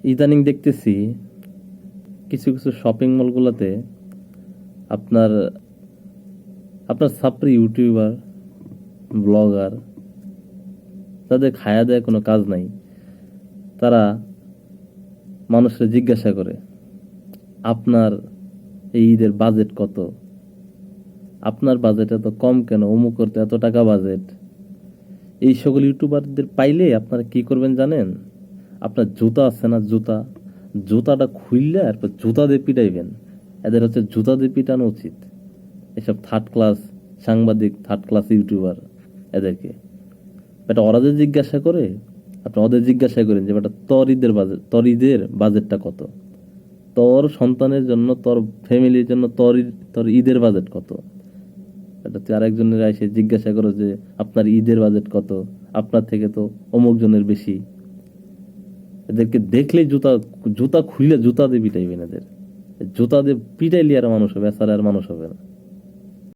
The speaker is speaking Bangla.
ইদানিং দেখতেছি কিছু কিছু শপিং মলগুলোতে আপনার আপনার ছাত্রী ইউটিউবার ব্লগার তাদের খায়া দেয় কোনো কাজ নাই, তারা মানুষের জিজ্ঞাসা করে আপনার এই ঈদের বাজেট কত, আপনার বাজেট এত কম কেন, অমুক করতে এত টাকা বাজেট। এই সকল ইউটিউবারদের পাইলে আপনারা কি করবেন জানেন? আপনার জুতা আছে না, জুতাটা খুললে এরপর জুতা দিয়ে পিটাইবেন। এদের হচ্ছে জুতা দিয়ে পিটানো উচিত, এসব থার্ড ক্লাস সাংবাদিক, থার্ড ক্লাস ইউটিউবার এদেরকে। বেটা ওরা যে জিজ্ঞাসা করে, আপনি ওদের জিজ্ঞাসা করেন যে বেটা তোর ঈদের বাজেটটা কত, তোর সন্তানের জন্য, তোর ফ্যামিলির জন্য তোর ঈদের বাজেট কত। এটা তুই আরেকজনের এসে জিজ্ঞাসা করো যে আপনার ঈদের বাজেট কত, আপনার থেকে তো অমুক জনের বেশি। এদেরকে দেখলেই জুতা জুতা খুললে জুতা দিয়ে পিটাইবেন। এদের জুতা দিয়ে পিটাইলে আর মানুষ হবে, এছাড়া আর মানুষ হবে না।